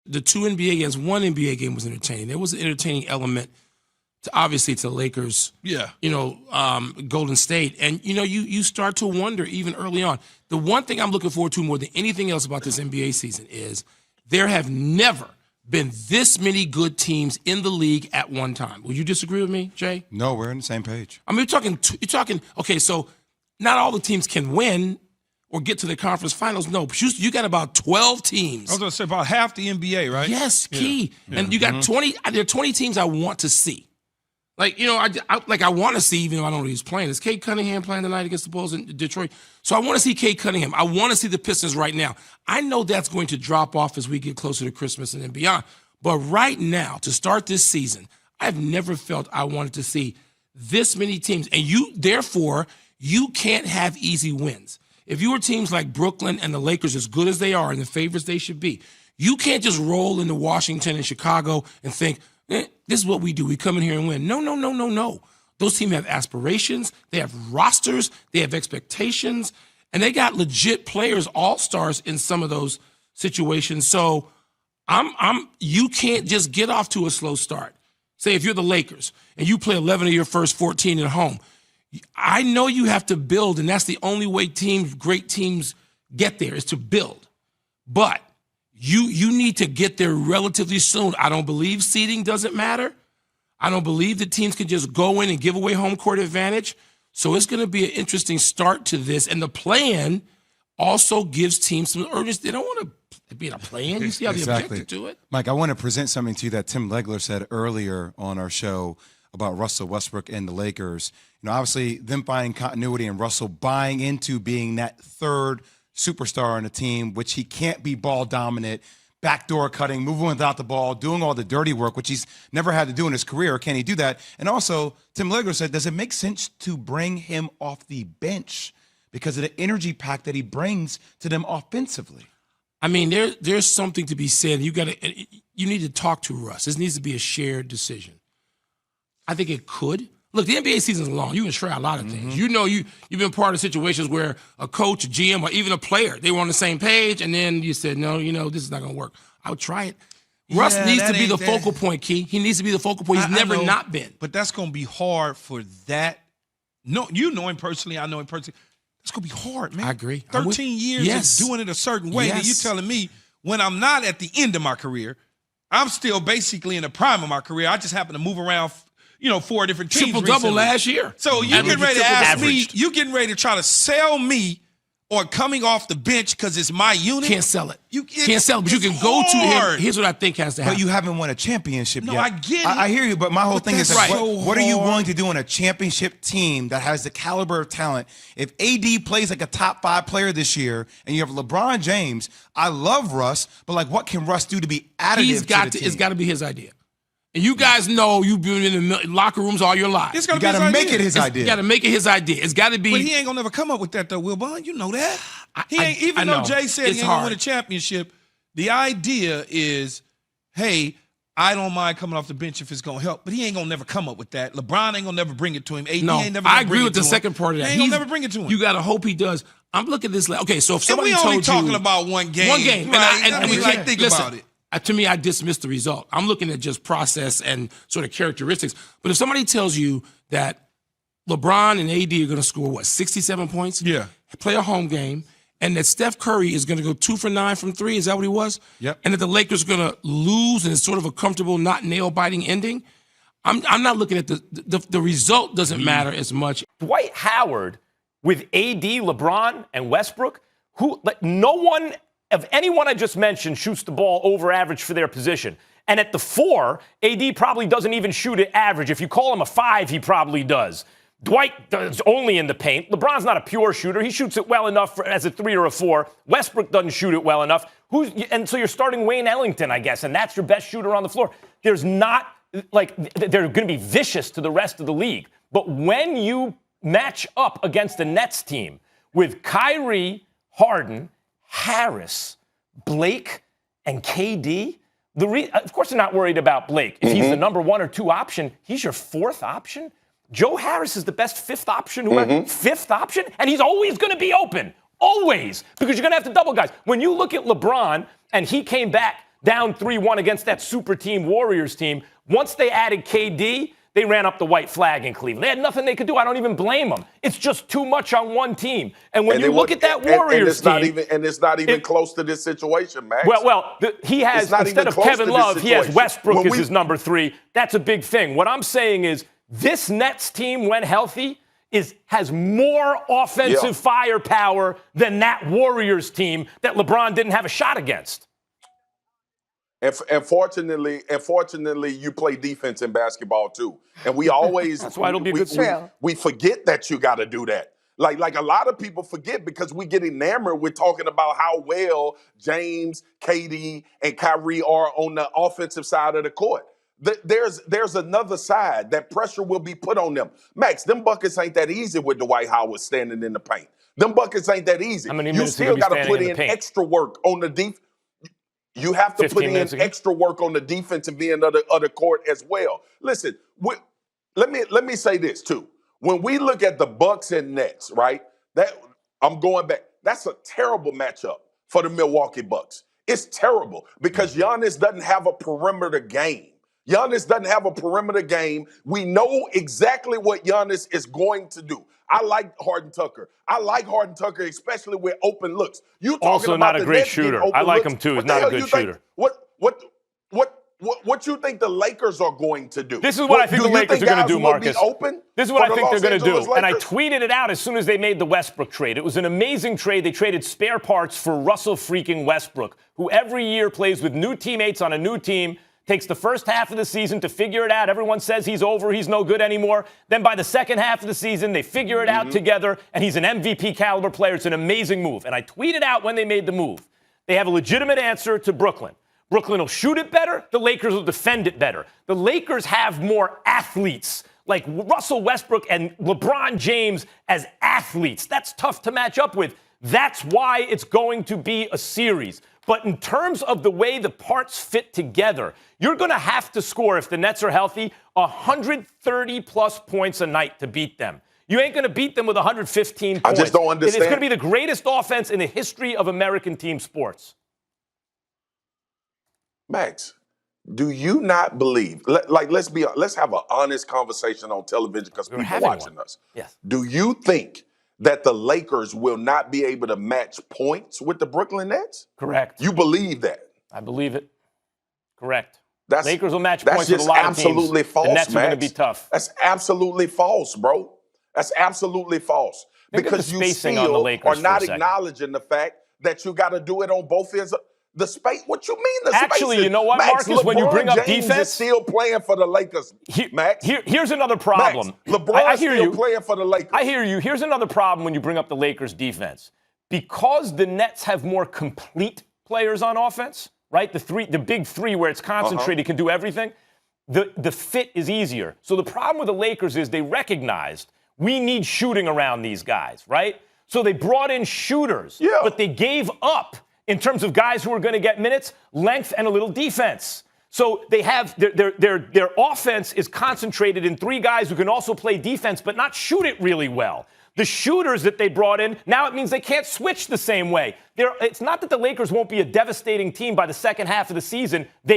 The two NBA games, one NBA game was entertaining. There was an entertaining element obviously to the Lakers, Golden State. And, you start to wonder even early on. The one thing I'm looking forward to more than anything else about this NBA season is there have never been this many good teams in the league at one time. Will you disagree with me, Jay? No, we're on the same page. I mean, you're talking, okay, so not all the teams can win or get to the conference finals. No, but you got about 12 teams. I was going to say about half the NBA, right? Yes, key. Yeah. And you got 20, there are 20 teams I want to see. Like, I want to see, even though I don't know who's playing. Is Cade Cunningham playing tonight against the Bulls in Detroit? So I want to see Cade Cunningham. I want to see the Pistons right now. I know that's going to drop off as we get closer to Christmas and then beyond. But right now, to start this season, I've never felt I wanted to see this many teams. And therefore, you can't have easy wins. If you were teams like Brooklyn and the Lakers, as good as they are and the favorites they should be, you can't just roll into Washington and Chicago and think, this is what we do. We come in here and win. No. Those teams have aspirations. They have rosters. They have expectations. And they got legit players, all-stars in some of those situations. So you can't just get off to a slow start. Say if you're the Lakers and you play 11 of your first 14 at home, I know you have to build, and that's the only way great teams get there is to build. But you need to get there relatively soon. I don't believe seeding doesn't matter. I don't believe that teams can just go in and give away home court advantage. So it's going to be an interesting start to this. And the play-in also gives teams some urgency. They don't want to be in a play-in. You see how they objected to it? Mike, I want to present something to you that Tim Legler said earlier on our show about Russell Westbrook and the Lakers. Obviously, them finding continuity and Russell buying into being that third superstar on the team, which he can't be ball dominant, backdoor cutting, moving without the ball, doing all the dirty work, which he's never had to do in his career. Can he do that? And also, Tim Legler said, does it make sense to bring him off the bench because of the energy pack that he brings to them offensively? I mean, there's something to be said. You need to talk to Russ. This needs to be a shared decision. I think it could. Look, the NBA season is long. You can try a lot of things. You've been part of situations where a coach, a GM, or even a player, they were on the same page, and then you said, no, this is not going to work. I would try it. Russ needs to be the focal point, Key. He needs to be the focal point. He's never not been. But that's going to be hard for that. No, you know him personally. I know him personally. It's going to be hard, man. I agree. 13 years of doing it a certain way. Yes. And you're telling me when I'm not at the end of my career, I'm still basically in the prime of my career. I just happen to move around 4 different teams. Triple-double last year. So you getting ready to ask me, you getting ready to try to sell me on coming off the bench because it's my unit? Can't sell it. Can't sell it, but you can go to him. Here's what I think has to happen. But you haven't won a championship yet. No, I get it. I hear you, but my whole thing is, right. what are you willing to do on a championship team that has the caliber of talent? If AD plays like a top 5 player this year and you have LeBron James, I love Russ, but what can Russ do to be additive to the team? It's got to be his idea. And you guys know you've been in the locker rooms all your lives. You got to make it his idea. You got to make it his idea. It's got to be. But he ain't going to never come up with that, though, Wilbon. You know that. Even though Jay said he ain't going to win a championship, the idea is, hey, I don't mind coming off the bench if it's going to help. But he ain't going to never come up with that. LeBron ain't going to never bring it to him. AD ain't never going to bring it to him. I agree with the second part of that. He ain't going to never bring it to him. You got to hope he does. I'm looking at this okay, so if somebody told you. And we only talking about one game. One game. Right? And we think about it. To me, I dismiss the result. I'm looking at just process and sort of characteristics. But if somebody tells you that LeBron and AD are going to score, 67 points? Yeah. Play a home game, and that Steph Curry is going to go 2 for 9 from 3, is that what he was? Yep. And that the Lakers are going to lose, and it's sort of a comfortable, not nail-biting ending. I'm not looking at the result doesn't matter as much. Dwight Howard with AD, LeBron, and Westbrook, no one of anyone I just mentioned shoots the ball over average for their position. And at the 4, AD probably doesn't even shoot it average. If you call him a 5, he probably does. Dwight does only in the paint. LeBron's not a pure shooter. He shoots it well enough as a 3 or a 4. Westbrook doesn't shoot it well enough. And so you're starting Wayne Ellington, I guess, and that's your best shooter on the floor. There's not, they're going to be vicious to the rest of the league. But when you match up against the Nets team with Kyrie, Harden, Harris, Blake, and KD, of course they're not worried about Blake. If he's the number 1 or 2 option, he's your 4th option. Joe Harris is the best 5th option, 5th option, and he's always going to be open, always, because you're going to have to double guys. When you look at LeBron, and he came back down 3-1 against that super team Warriors team. Once they added KD, they ran up the white flag in Cleveland. They had nothing they could do. I don't even blame them. It's just too much on one team. And when you look at that Warriors team, it's not even close to this situation, Max. He has, instead of Kevin Love, he has Westbrook as his number 3. That's a big thing. What I'm saying is this Nets team, when healthy, has more offensive firepower than that Warriors team that LeBron didn't have a shot against. And fortunately, you play defense in basketball too. And we always that's why it'll be a good series. We forget that you got to do that. Like a lot of people forget because we get enamored with talking about how well James, KD, and Kyrie are on the offensive side of the court. There's another side that pressure will be put on them. Max, them buckets ain't that easy with Dwight Howard standing in the paint. Them buckets ain't that easy. You still got to put in extra work on the defense. You have to put in extra work on the defensive end of the court as well. Listen, let me say this too. When we look at the Bucks and Nets, right? I'm going back. That's a terrible matchup for the Milwaukee Bucks. It's terrible because Giannis doesn't have a perimeter game. Giannis doesn't have a perimeter game. We know exactly what Giannis is going to do. I like Harden-Tucker. I like Harden-Tucker, especially with open looks. You also not a great shooter. I like him too. He's not a good shooter. What you think the Lakers are going to do? This is what I think the Lakers are going to do, Marcus. This is what I think they're going to do. And I tweeted it out as soon as they made the Westbrook trade. It was an amazing trade. They traded spare parts for Russell freaking Westbrook, who every year plays with new teammates on a new team. Takes the first half of the season to figure it out. Everyone says he's over, he's no good anymore. Then by the second half of the season, they figure it out together, and he's an MVP caliber player. It's an amazing move. And I tweeted out when they made the move. They have a legitimate answer to Brooklyn. Brooklyn will shoot it better. The Lakers will defend it better. The Lakers have more athletes, like Russell Westbrook and LeBron James as athletes. That's tough to match up with. That's why it's going to be a series. But in terms of the way the parts fit together, you're going to have to score, if the Nets are healthy, 130-plus points a night to beat them. You ain't going to beat them with 115 points. I just don't understand. It's going to be the greatest offense in the history of American team sports. Max, do you not believe? Let's have an honest conversation on television because people are watching us. Yes. Do you think that the Lakers will not be able to match points with the Brooklyn Nets? Correct. You believe that? I believe it. Correct. Lakers will match points with a lot of teams. That's absolutely false, The Nets Max. are going to be tough. That's absolutely false, bro. That's absolutely false. Because you still are not acknowledging the fact that you got to do it on both ends. The space. What you mean the space? Actually, you know what, Max, Marcus? When you bring up James defense, is still playing for the Lakers. Max, here's another problem. Max, LeBron's still playing for the Lakers. I hear you. Here's another problem when you bring up the Lakers defense. Because the Nets have more complete players on offense, right? The big three where it's concentrated can do everything. The fit is easier. So the problem with the Lakers is they recognized we need shooting around these guys, right? So they brought in shooters, but they gave up, in terms of guys who are going to get minutes, length and a little defense. So they have their offense is concentrated in 3 guys who can also play defense but not shoot it really well. The shooters that they brought in, now it means they can't switch the same way. It's not that the Lakers won't be a devastating team by the second half of the season.